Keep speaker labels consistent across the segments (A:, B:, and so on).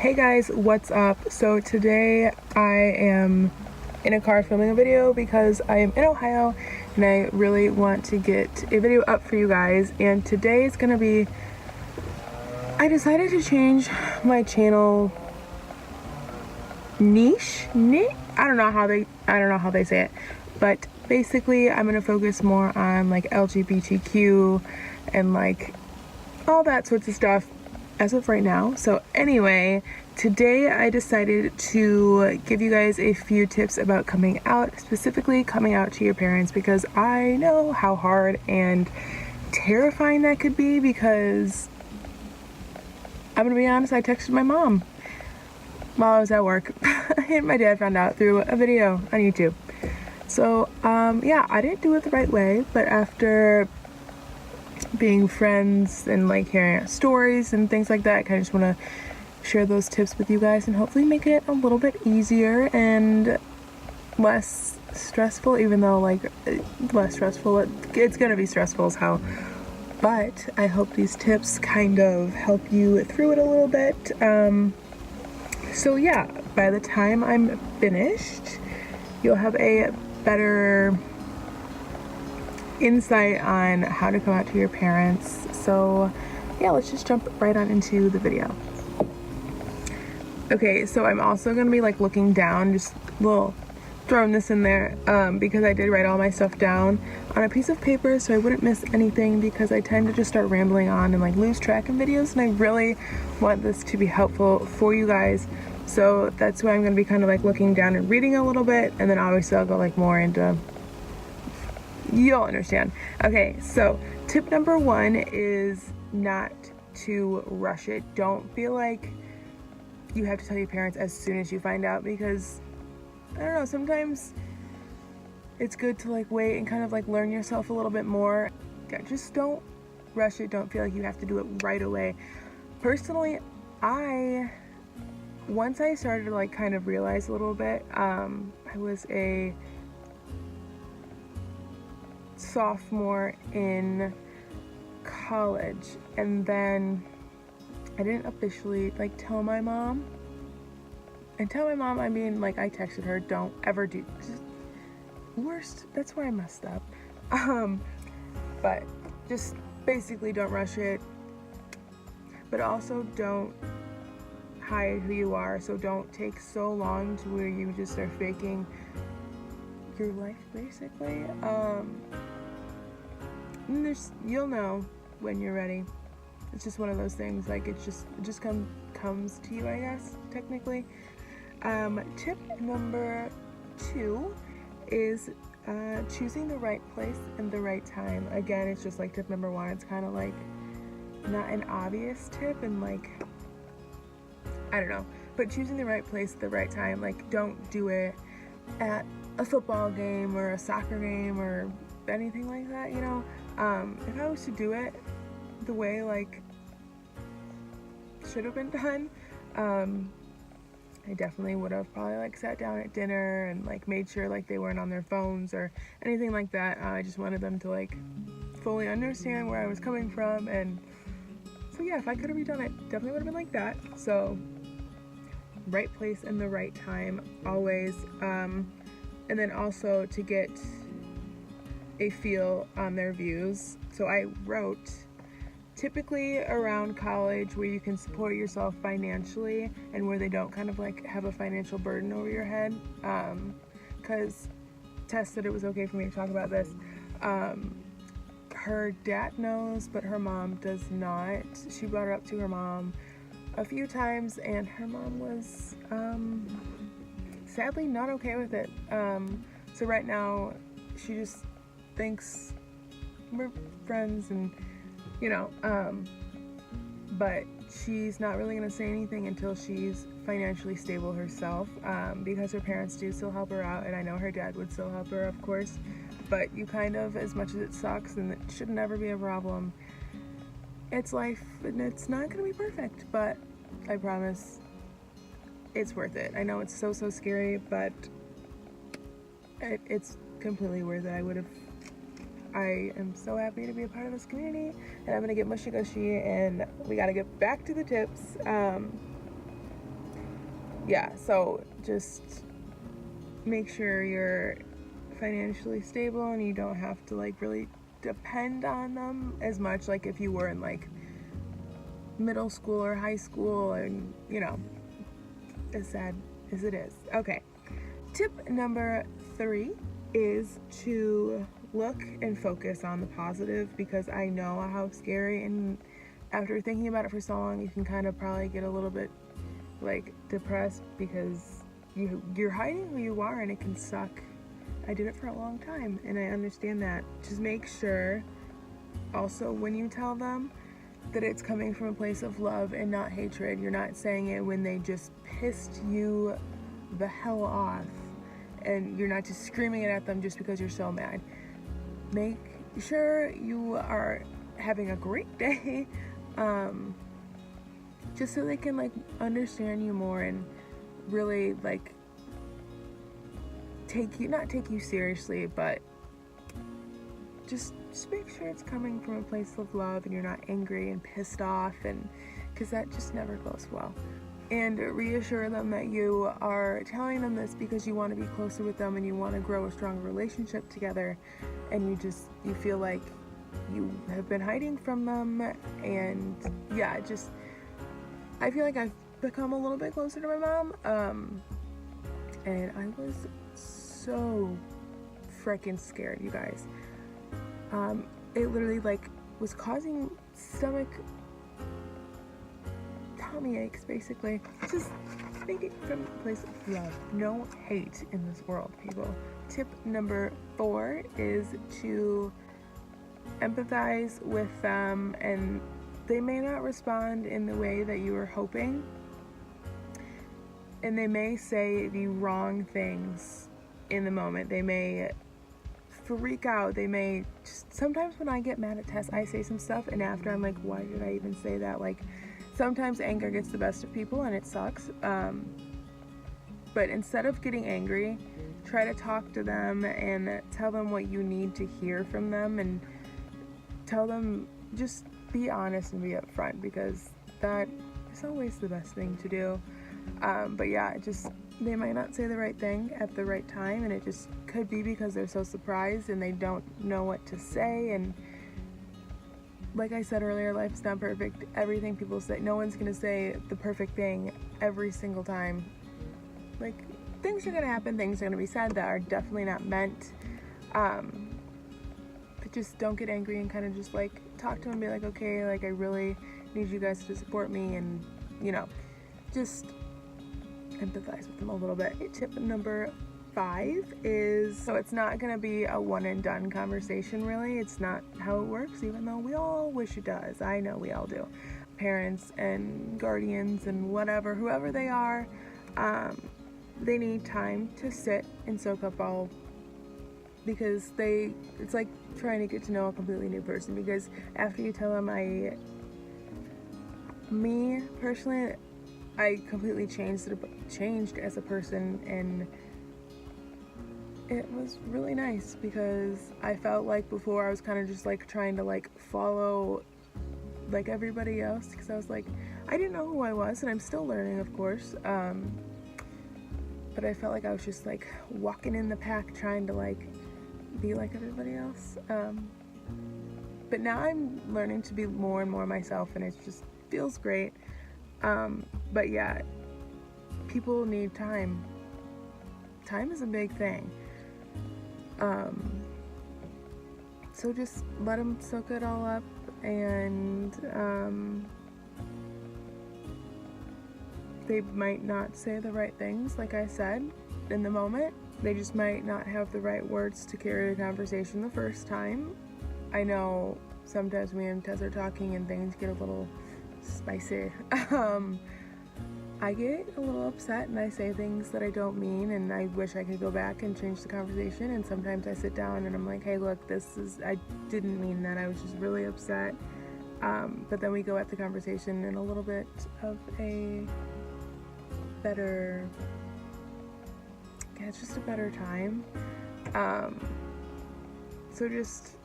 A: Hey guys, what's up? So today I am in a car filming a video because I am in Ohio and I really want to get a video up for you guys. And today is gonna be, I decided to change my channel niche. I don't know how they say it, but basically I'm gonna focus more on like LGBTQ and like all that sorts of stuff as of right now. So anyway, today I decided to give you guys a few tips about coming out, specifically coming out to your parents, because I know how hard and terrifying that could be. Because I'm gonna be honest, I texted my mom while I was at work and my dad found out through a video on YouTube. So yeah, I didn't do it the right way, but after being friends and like hearing stories and things like that, I kind of just want to share those tips with you guys and hopefully make it a little bit easier and less stressful, even though like less stressful, it's gonna be stressful as hell, but I hope these tips kind of help you through it a little bit. So yeah, by the time I'm finished, you'll have a better insight on how to come out to your parents. So yeah, let's just jump right on into the video. Okay, so I'm also gonna be like looking down, just throwing this in there because I did write all my stuff down on a piece of paper so I wouldn't miss anything, because I tend to just start rambling on and like lose track in videos, and I really want this to be helpful for you guys. So that's why I'm gonna be kind of like looking down and reading a little bit, and then obviously I'll go like more into, you'll understand. Okay, so tip number one is not to rush it. Don't feel like you have to tell your parents as soon as you find out, because I don't know, sometimes it's good to like wait and kind of like learn yourself a little bit more. Yeah, just don't rush it. Don't feel like you have to do it right away. Personally, once I started to like kind of realize a little bit, I was a sophomore in college, and then I didn't officially like tell my mom. And tell my mom, I mean like I texted her, don't ever do worst, that's where I messed up. But just basically don't rush it, but also don't hide who you are. So don't take so long to where you just are faking your life basically. And you'll know when you're ready. It's just one of those things, like it just comes to you, I guess, technically. Tip number 2 is choosing the right place and the right time. Again, it's just like tip number 1. It's kind of like not an obvious tip, and like, I don't know, but choosing the right place at the right time. Like, don't do it at a football game or a soccer game or anything like that, you know. If I was to do it the way like should have been done, I definitely would have probably like sat down at dinner and like made sure like they weren't on their phones or anything like that. I just wanted them to like fully understand where I was coming from, and so yeah, if I could have redone it, definitely would have been like that. So right place and the right time always, and then also to get a feel on their views. So I wrote, typically around college where you can support yourself financially and where they don't kind of like have a financial burden over your head, because Tess said it was okay for me to talk about this. Her dad knows, but her mom does not. She brought it up to her mom a few times, and her mom was sadly not okay with it. So right now she just thinks we're friends, and you know, but she's not really gonna say anything until she's financially stable herself, because her parents do still help her out, and I know her dad would still help her, of course, but you kind of, as much as it sucks and it should never be a problem, it's life and it's not gonna be perfect, but I promise it's worth it. I know it's so scary, but it's completely worth it. I am so happy to be a part of this community, and I'm gonna get mushy gushy, and we gotta get back to the tips. yeah, so just make sure you're financially stable and you don't have to like really depend on them as much, like if you were in like middle school or high school, and you know, as sad as it is. Okay, tip number 3 is to look and focus on the positive, because I know how scary, and after thinking about it for so long, you can kind of probably get a little bit like depressed because you're hiding who you are, and it can suck. I did it for a long time and I understand that. Just make sure also when you tell them that it's coming from a place of love and not hatred. You're not saying it when they just pissed you the hell off, and you're not just screaming it at them just because you're so mad. Make sure you are having a great day, just so they can like understand you more and really like not take you seriously, but just make sure it's coming from a place of love and you're not angry and pissed off, and because that just never goes well. And reassure them that you are telling them this because you want to be closer with them and you want to grow a stronger relationship together, and you feel like you have been hiding from them. And yeah, I feel like I've become a little bit closer to my mom, and I was so freaking scared, you guys. It literally like was causing tummy aches, basically. Just think it from a place of love, no hate in this world, people. Tip number 4 is to empathize with them, and they may not respond in the way that you were hoping, and they may say the wrong things in the moment. They may freak out. They may sometimes when I get mad at Tess, I say some stuff, and after I'm like, why did I even say that? Like, sometimes anger gets the best of people and it sucks, but instead of getting angry, try to talk to them and tell them what you need to hear from them, and tell them, just be honest and be upfront, because that is always the best thing to do. But yeah, they might not say the right thing at the right time, and it just could be because they're so surprised and they don't know what to say. And like I said earlier, life's not perfect. Everything people say, no one's gonna say the perfect thing every single time. Like, things are gonna happen, things are gonna be said that are definitely not meant. But just don't get angry, and kind of just like talk to them and be like, okay, like I really need you guys to support me, and you know, just empathize with them a little bit. Tip number 5 is, so it's not going to be a one and done conversation, really. It's not how it works, even though we all wish it does. I know we all do. Parents and guardians and whoever they are, they need time to sit and soak up all, because it's like trying to get to know a completely new person, because after you tell them, me personally, I completely changed as a person, and it was really nice, because I felt like before I was kind of just like trying to like follow like everybody else, because I was like, I didn't know who I was, and I'm still learning, of course, but I felt like I was just like walking in the pack trying to like be like everybody else, but now I'm learning to be more and more myself, and it just feels great. But yeah, people need time. Time is a big thing. So just let them soak it all up, and they might not say the right things, like I said, in the moment. They just might not have the right words to carry the conversation the first time. I know sometimes me and Tess are talking and things get a little spicy. I get a little upset and I say things that I don't mean, and I wish I could go back and change the conversation. And sometimes I sit down and I'm like, hey, look, I didn't mean that. I was just really upset. But then we go at the conversation in a little bit of a better, it's just a better time. So just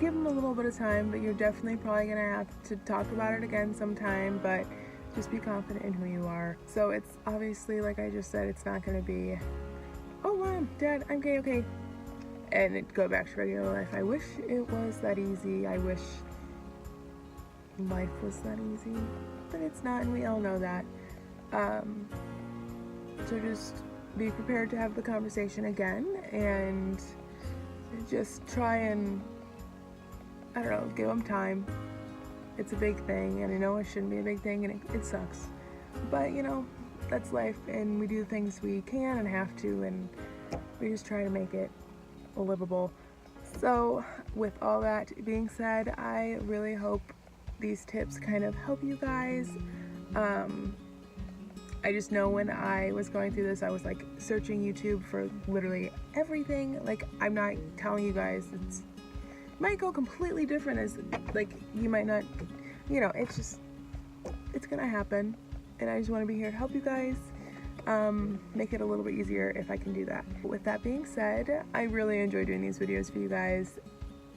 A: give them a little bit of time, but you're definitely probably gonna have to talk about it again sometime. But Just be confident in who you are. So it's obviously, like I just said, it's not going to be, oh mom, dad, I'm gay, okay, and it go back to regular life. I wish it was that easy. I wish life was that easy, but it's not, and we all know that. So just be prepared to have the conversation again, and just try and, I don't know, give them time. It's a big thing, and I know it shouldn't be a big thing, and it sucks. But, you know, that's life, and we do the things we can and have to, and we just try to make it livable. So, with all that being said, I really hope these tips kind of help you guys. I just know when I was going through this, I was like searching YouTube for literally everything. Like, I'm not telling you guys, it might go completely different, as like you might not, you know, it's gonna happen, and I just want to be here to help you guys, make it a little bit easier if I can do that. With that being said, I really enjoy doing these videos for you guys,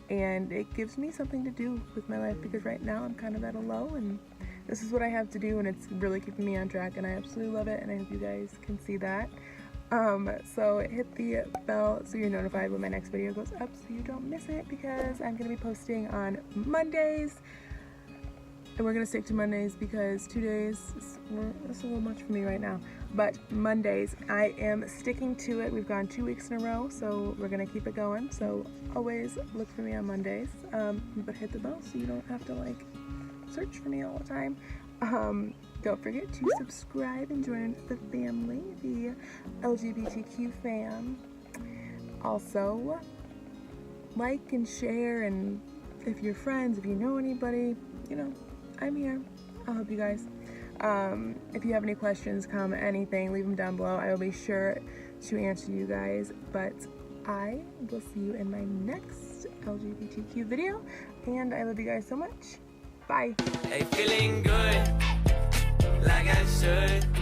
A: and it gives me something to do with my life, because right now I'm kind of at a low, and this is what I have to do, and it's really keeping me on track, and I absolutely love it, and I hope you guys can see that. So hit the bell so you're notified when my next video goes up, so you don't miss it, because I'm going to be posting on Mondays, and we're going to stick to Mondays because 2 days is a little much for me right now. But Mondays, I am sticking to it. We've gone 2 weeks in a row, so we're going to keep it going. So always look for me on Mondays, but hit the bell so you don't have to like search for me all the time. Don't forget to subscribe and join the family, the LGBTQ fam. Also, like and share, and if you're friends, if you know anybody, you know, I'm here. I'll help you guys. If you have any questions, comment, anything, leave them down below. I will be sure to answer you guys, but I will see you in my next LGBTQ video, and I love you guys so much. Bye.
B: Hey, feeling good, like I should.